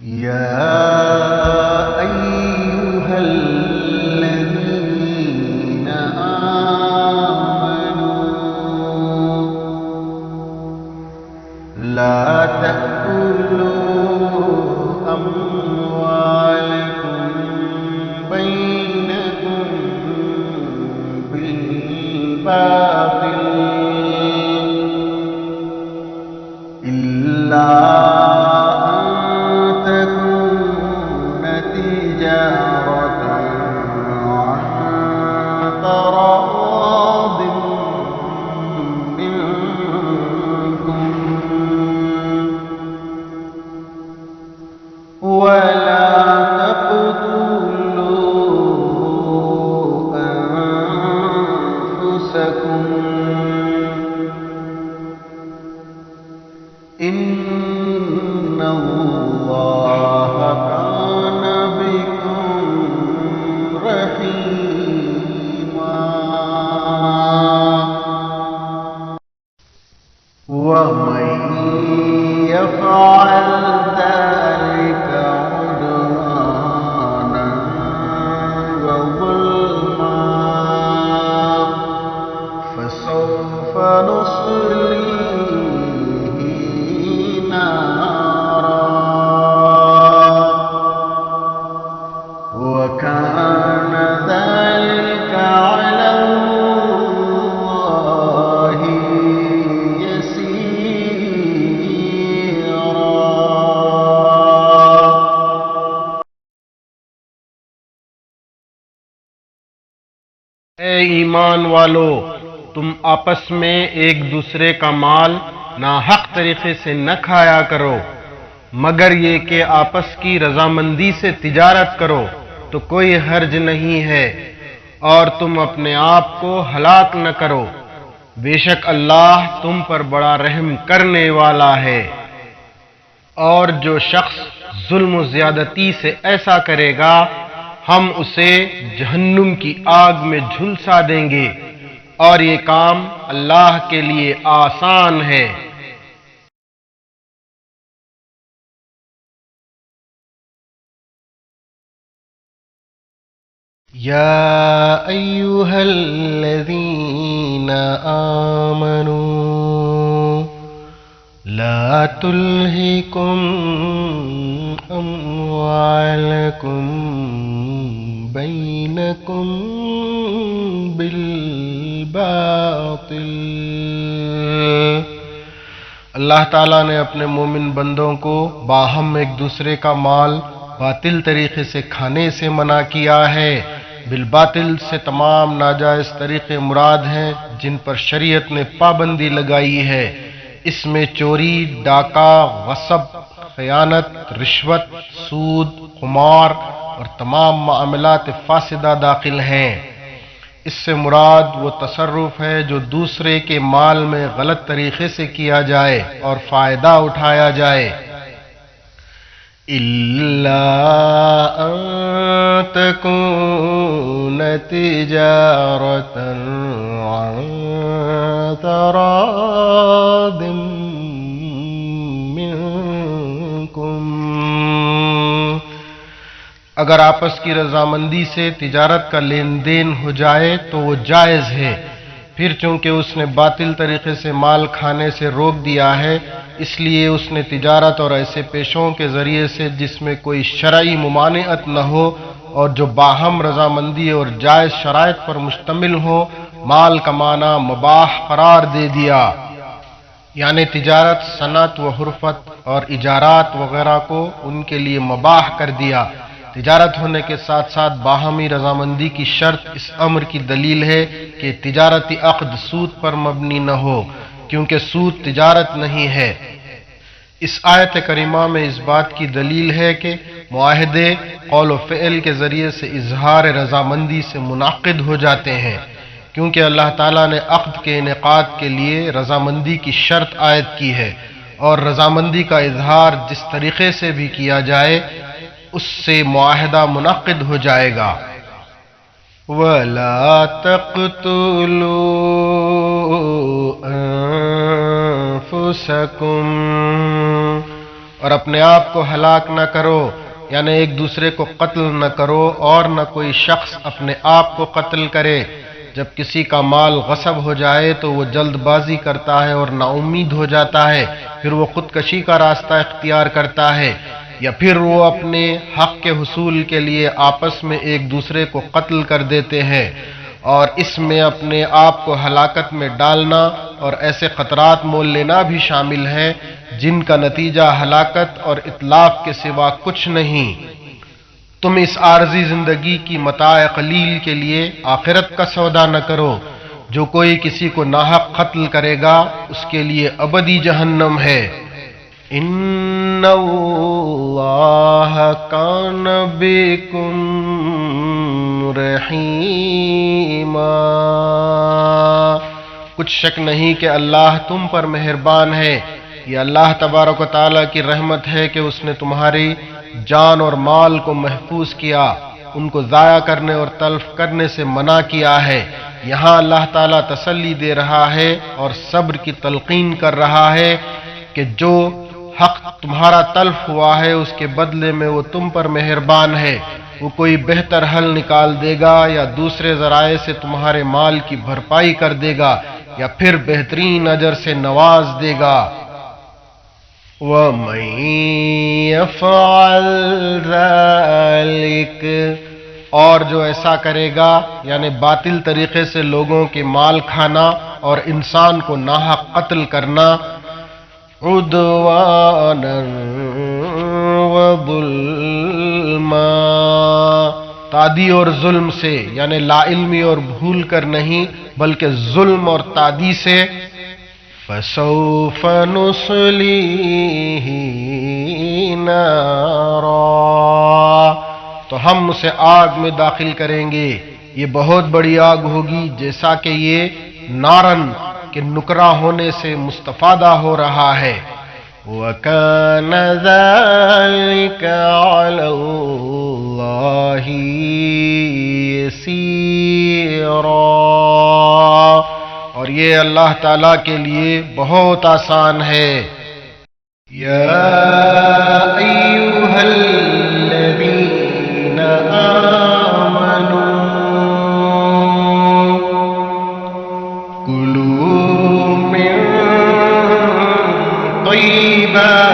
يا أيها الذين آمنوا لا تأكلوا أموالكم بينكم بالباطل إلا أن تكون تجارة عن تراض منكم ولا تقتلوا أنفسكم إن الله كان بكم رحيما ومن يفعل ذلك عدوانا وظلما فسوف نصليه نارا وكان ذلك على الله يسيرا. اے ایمان والو، تم آپس میں ایک دوسرے کا مال ناحق طریقے سے نہ کھایا کرو مگر یہ کہ آپس کی رضامندی سے تجارت کرو تو کوئی حرج نہیں ہے، اور تم اپنے آپ کو ہلاک نہ کرو، بے شک اللہ تم پر بڑا رحم کرنے والا ہے۔ اور جو شخص ظلم و زیادتی سے ایسا کرے گا ہم اسے جہنم کی آگ میں جھلسا دیں گے، اور یہ کام اللہ کے لیے آسان ہے۔ يا أيها الذين آمنوا لا تلهكم أموالكم بينكم بالباطل۔ اللہ تعالیٰ نے اپنے مومن بندوں کو باہم ایک دوسرے کا مال باطل طریقے سے کھانے سے منع کیا ہے۔ بالباطل سے تمام ناجائز طریقے مراد ہیں جن پر شریعت نے پابندی لگائی ہے۔ اس میں چوری، ڈاکہ، غصب، خیانت، رشوت، سود، قمار اور تمام معاملات فاسدہ داخل ہیں۔ اس سے مراد وہ تصرف ہے جو دوسرے کے مال میں غلط طریقے سے کیا جائے اور فائدہ اٹھایا جائے۔ إلا أن تكون تجارة عن تراض منكم۔ اگر آپس کی رضامندی سے تجارت کا لین دین ہو جائے تو وہ جائز ہے، پھر چونکہ اس نے باطل طریقے سے مال کھانے سے روک دیا ہے اس لیے اس نے تجارت اور ایسے پیشوں کے ذریعے سے جس میں کوئی شرعی ممانعت نہ ہو اور جو باہم رضامندی اور جائز شرائط پر مشتمل ہو مال کمانا مباح قرار دے دیا، یعنی تجارت، صنعت و حرفت اور اجارات وغیرہ کو ان کے لیے مباح کر دیا۔ تجارت ہونے کے ساتھ ساتھ باہمی رضامندی کی شرط اس امر کی دلیل ہے کہ تجارتی عقد سود پر مبنی نہ ہو، کیونکہ سود تجارت نہیں ہے۔ اس آیت کریمہ میں اس بات کی دلیل ہے کہ معاہدے قول و فعل کے ذریعے سے اظہار رضامندی سے منعقد ہو جاتے ہیں، کیونکہ اللہ تعالیٰ نے عقد کے انعقاد کے لیے رضامندی کی شرط عائد کی ہے، اور رضامندی کا اظہار جس طریقے سے بھی کیا جائے اس سے معاہدہ منعقد ہو جائے گا۔ وَلَا تَقْتُلُوا أَنفُسَكُمْ، اور اپنے آپ کو ہلاک نہ کرو، یعنی ایک دوسرے کو قتل نہ کرو، اور نہ کوئی شخص اپنے آپ کو قتل کرے۔ جب کسی کا مال غصب ہو جائے تو وہ جلد بازی کرتا ہے اور نا امید ہو جاتا ہے، پھر وہ خودکشی کا راستہ اختیار کرتا ہے، یا پھر وہ اپنے حق کے حصول کے لیے آپس میں ایک دوسرے کو قتل کر دیتے ہیں، اور اس میں اپنے آپ کو ہلاکت میں ڈالنا اور ایسے خطرات مول لینا بھی شامل ہے جن کا نتیجہ ہلاکت اور اتلاف کے سوا کچھ نہیں۔ تم اس عارضی زندگی کی متاع قلیل کے لیے آخرت کا سودا نہ کرو۔ جو کوئی کسی کو ناحق قتل کرے گا اس کے لیے ابدی جہنم ہے۔ ان اللہ کان بکم رحیما، کچھ شک نہیں کہ اللہ تم پر مہربان ہے۔ یہ اللہ تبارک و تعالیٰ کی رحمت ہے کہ اس نے تمہاری جان اور مال کو محفوظ کیا، ان کو ضائع کرنے اور تلف کرنے سے منع کیا ہے۔ یہاں اللہ تعالیٰ تسلی دے رہا ہے اور صبر کی تلقین کر رہا ہے کہ جو حق تمہارا تلف ہوا ہے اس کے بدلے میں وہ تم پر مہربان ہے، وہ کوئی بہتر حل نکال دے گا یا دوسرے ذرائع سے تمہارے مال کی بھرپائی کر دے گا یا پھر بہترین اجر سے نواز دے گا۔ وَمَن يَفْعَلْ ذَلِكَ، اور جو ایسا کرے گا یعنی باطل طریقے سے لوگوں کے مال کھانا اور انسان کو ناحق قتل کرنا، عُدْوَانًا وَظُلْمًا، تعدی اور ظلم سے، یعنی لا علمی اور بھول کر نہیں بلکہ ظلم اور تعدی سے، فَسَوْفَ نُصْلِيهِ نَارًا، تو ہم اسے آگ میں داخل کریں گے، یہ بہت بڑی آگ ہوگی، جیسا کہ یہ نارن کے نکرا ہونے سے مستفادہ ہو رہا ہے۔ وَكَانَ ذَلِكَ عَلَى اللَّهِ يَسِيرًا، اور یہ اللہ تعالیٰ کے لیے بہت آسان ہے۔ یا ایھا الذین آمنوا کلوا من طیبات